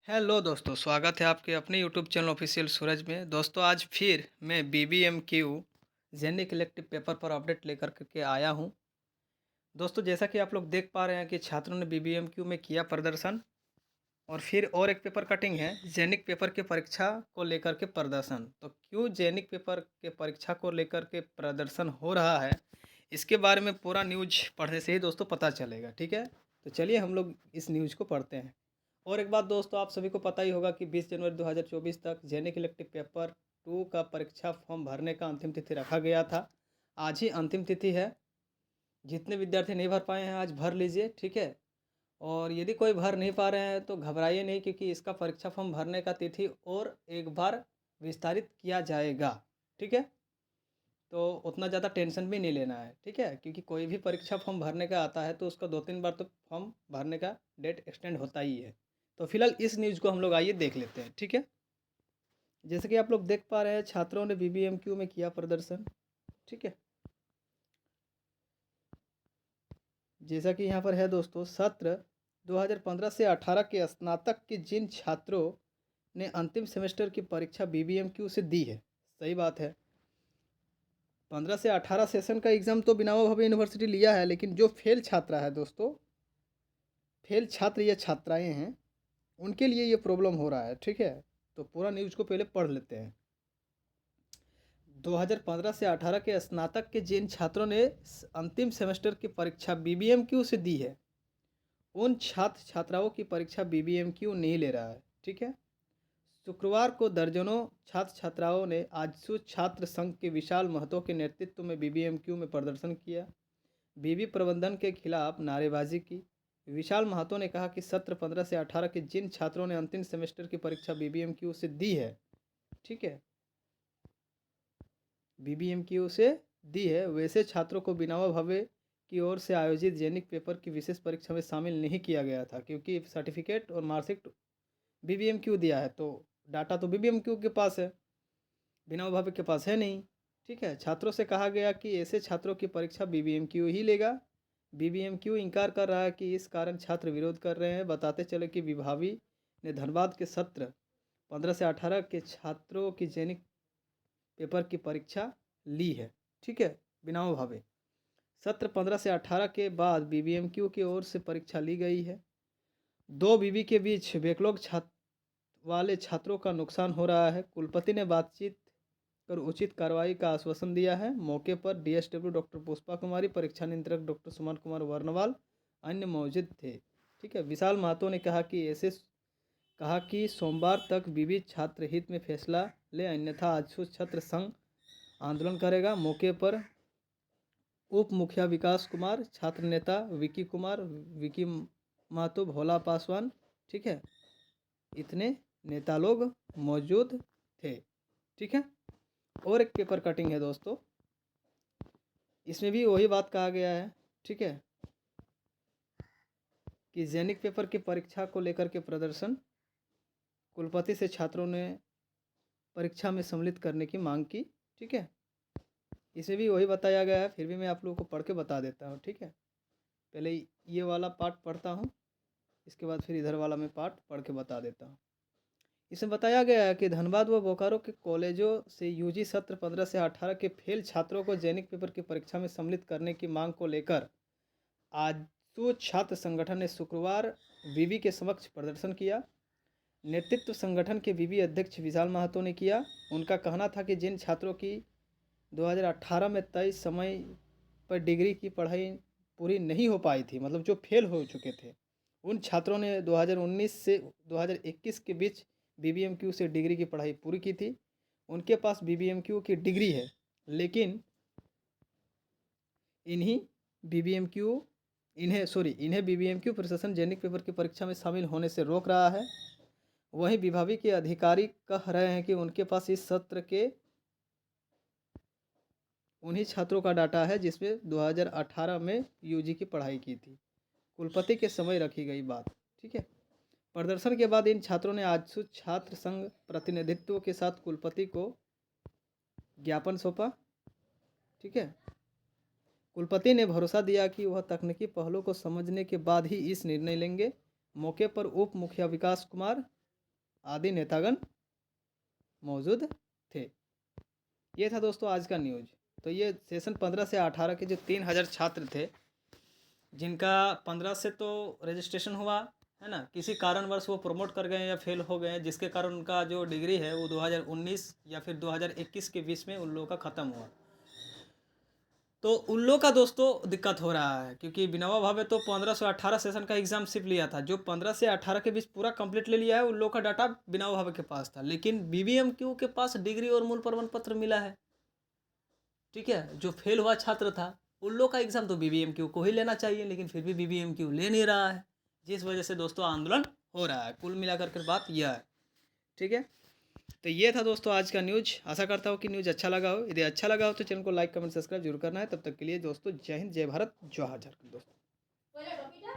Hello दोस्तों, स्वागत है आपके अपने यूट्यूब चैनल ऑफिशियल सूरज में। दोस्तों आज फिर मैं बीबीएमक्यू जेनिक इलेक्टिव पेपर पर अपडेट लेकर के आया हूं। दोस्तों जैसा कि आप लोग देख पा रहे हैं कि छात्रों ने बीबीएमक्यू में किया प्रदर्शन और फिर और एक पेपर कटिंग है जेनिक पेपर के परीक्षा को लेकर के प्रदर्शन। तो क्यों जेनिक पेपर के परीक्षा को लेकर के प्रदर्शन हो रहा है, इसके बारे में पूरा न्यूज पढ़ने से ही दोस्तों पता चलेगा। ठीक है, तो चलिए हम लोग इस न्यूज को पढ़ते हैं। और एक बात दोस्तों, आप सभी को पता ही होगा कि 20 जनवरी 2024 तक जेनिक इलेक्टिव पेपर 2 का परीक्षा फॉर्म भरने का अंतिम तिथि रखा गया था। आज ही अंतिम तिथि है। जितने विद्यार्थी नहीं भर पाए हैं आज भर लीजिए। ठीक है, और यदि कोई भर नहीं पा रहे हैं तो घबराइए नहीं, क्योंकि इसका परीक्षा फॉर्म भरने का तिथि और एक बार विस्तारित किया जाएगा। ठीक है, तो उतना ज़्यादा टेंशन भी नहीं लेना है। ठीक है, क्योंकि कोई भी परीक्षा फॉर्म भरने का आता है तो उसका 2-3 बार तो फॉर्म भरने का डेट एक्सटेंड होता ही है। तो फिलहाल इस न्यूज़ को हम लोग आइए देख लेते हैं। ठीक है, जैसे कि आप लोग देख पा रहे हैं छात्रों ने बीबीएमक्यू में किया प्रदर्शन। ठीक है, जैसा कि यहाँ पर है दोस्तों, सत्र 2015 से 18 के स्नातक के जिन छात्रों ने अंतिम सेमेस्टर की परीक्षा बीबीएमक्यू से दी है, सही बात है, 15 से 18 सेशन का एग्ज़ाम तो विनोबा भावे यूनिवर्सिटी लिया है, लेकिन जो फेल छात्रा है दोस्तों, फेल छात्र या छात्राएं हैं, उनके लिए ये प्रॉब्लम हो रहा है। ठीक है, तो पूरा न्यूज़ को पहले पढ़ लेते हैं। 2015 से 18 के स्नातक के जिन छात्रों ने अंतिम सेमेस्टर की परीक्षा बीबीएमक्यू से दी है, उन छात्र छात्राओं की परीक्षा बीबीएमक्यू नहीं ले रहा है। ठीक है, शुक्रवार को दर्जनों छात्र छात्राओं ने आजसू छात्र संघ के विशाल महतो के नेतृत्व में बीबीएमक्यू में प्रदर्शन किया, बीबी प्रबंधन के खिलाफ नारेबाजी की। विशाल महतो ने कहा कि सत्र 15 से 18 के जिन छात्रों ने अंतिम सेमेस्टर की परीक्षा बीबीएमक्यू से दी है, ठीक है, बीबीएमक्यू से दी है, वैसे छात्रों को विनोबा भावे की ओर से आयोजित जेनिक पेपर की विशेष परीक्षा में शामिल नहीं किया गया था, क्योंकि सर्टिफिकेट और मार्कशीट बीबीएमक्यू दिया है, तो डाटा तो बीबीएमक्यू के पास है, विनोबा भावे के पास है नहीं। ठीक है, छात्रों से कहा गया कि ऐसे छात्रों की परीक्षा बीबीएमक्यू ही लेगा। बीबीएमक्यू इनकार कर रहा है कि इस कारण छात्र विरोध कर रहे हैं। बताते चले कि विभावी ने धनबाद के सत्र 15 से 18 के छात्रों की जेनिक पेपर की परीक्षा ली है। ठीक है, विनोबा भावे सत्र 15 से 18 के बाद बीबीएमक्यू की ओर से परीक्षा ली गई है। दो बीबी के बीच बैकलॉग छात्र वाले छात्रों का नुकसान हो रहा है। कुलपति ने बातचीत कर उचित कार्रवाई का आश्वासन दिया है। मौके पर डीएसडब्ल्यू डॉक्टर पुष्पा कुमारी, परीक्षा नियंत्रक डॉक्टर सुमन कुमार वर्णवाल अन्य मौजूद थे। ठीक है, विशाल महतो ने कहा कि सोमवार तक बीबी छात्र हित में फैसला ले, अन्यथा आजसू छात्र संघ आंदोलन करेगा। मौके पर उप मुखिया विकास कुमार, छात्र नेता विकी महतो, भोला पासवान, ठीक है, इतने नेता लोग मौजूद थे। ठीक है, और एक पेपर कटिंग है दोस्तों, इसमें भी वही बात कहा गया है। ठीक है, कि जेनिक पेपर की परीक्षा को लेकर के प्रदर्शन, कुलपति से छात्रों ने परीक्षा में सम्मिलित करने की मांग की। ठीक है, इसमें भी वही बताया गया है, फिर भी मैं आप लोगों को पढ़ के बता देता हूँ। ठीक है, पहले ये वाला पार्ट पढ़ता हूँ, इसके बाद फिर इधर वाला मैं पार्ट पढ़ के बता देता हूँ। इसमें बताया गया है कि धनबाद व बोकारो के कॉलेजों से यूजी सत्र 15 से 18 के फेल छात्रों को जेनिक पेपर की परीक्षा में सम्मिलित करने की मांग को लेकर आजसू छात्र संगठन ने शुक्रवार विवि के समक्ष प्रदर्शन किया। नेतृत्व संगठन के विवि अध्यक्ष विशाल महतो ने किया। उनका कहना था कि जिन छात्रों की 2018 में तय समय पर डिग्री की पढ़ाई पूरी नहीं हो पाई थी, मतलब जो फेल हो चुके थे, उन छात्रों ने 2019 से 2021 के बीच बीबीएमक्यू से डिग्री की पढ़ाई पूरी की थी। उनके पास बीबीएमक्यू की डिग्री है, लेकिन इन्हीं बीबीएमक्यू इन्हें बीबीएमक्यू प्रशासन जेनिक पेपर की परीक्षा में शामिल होने से रोक रहा है। वहीं विभागी के अधिकारी कह रहे हैं कि उनके पास इस सत्र के उन्हीं छात्रों का डाटा है जिसमें 2018 में यूजी की पढ़ाई की थी। कुलपति के समय रखी गई बात। ठीक है, प्रदर्शन के बाद इन छात्रों ने आजसू छात्र संघ प्रतिनिधित्व के साथ कुलपति को ज्ञापन सौंपा। ठीक है, कुलपति ने भरोसा दिया कि वह तकनीकी पहलू को समझने के बाद ही इस निर्णय लेंगे। मौके पर उप मुखिया विकास कुमार, आदि नेतागण मौजूद थे। ये था दोस्तों आज का न्यूज। तो ये सेशन 15 से 18 के जो 3000 छात्र थे, जिनका 15 से तो रजिस्ट्रेशन हुआ है ना, किसी कारणवश वो प्रमोट कर गए या फेल हो गए, जिसके कारण उनका जो डिग्री है वो 2019 या फिर 2021 के बीच में उन लोगों का ख़त्म हुआ। तो उन लोग का दोस्तों दिक्कत हो रहा है, क्योंकि विनोबा भावे तो 15 से 18 सेशन का एग्जाम सिर्फ लिया था। जो 15 से 18 के बीच पूरा कंप्लीट ले लिया है, उन लोग का डाटा विनोबा भावे के पास था, लेकिन बीबीएमक्यू के पास डिग्री और मूल प्रमाण पत्र मिला है। ठीक है, जो फेल हुआ छात्र था उन लोग का एग्जाम तो बीबीएमक्यू को ही लेना चाहिए, लेकिन फिर भी बीबीएमक्यू ले नहीं रहा है, जिस वजह से दोस्तों आंदोलन हो रहा है। कुल मिलाकर के बात यह है। ठीक है, तो ये था दोस्तों आज का न्यूज। आशा करता हूँ कि न्यूज अच्छा लगा हो। यदि अच्छा लगा हो तो चैनल को लाइक कमेंट सब्सक्राइब जरूर करना है। तब तक के लिए दोस्तों जय हिंद, जय भारत, जवाहर झारखंड दोस्तों।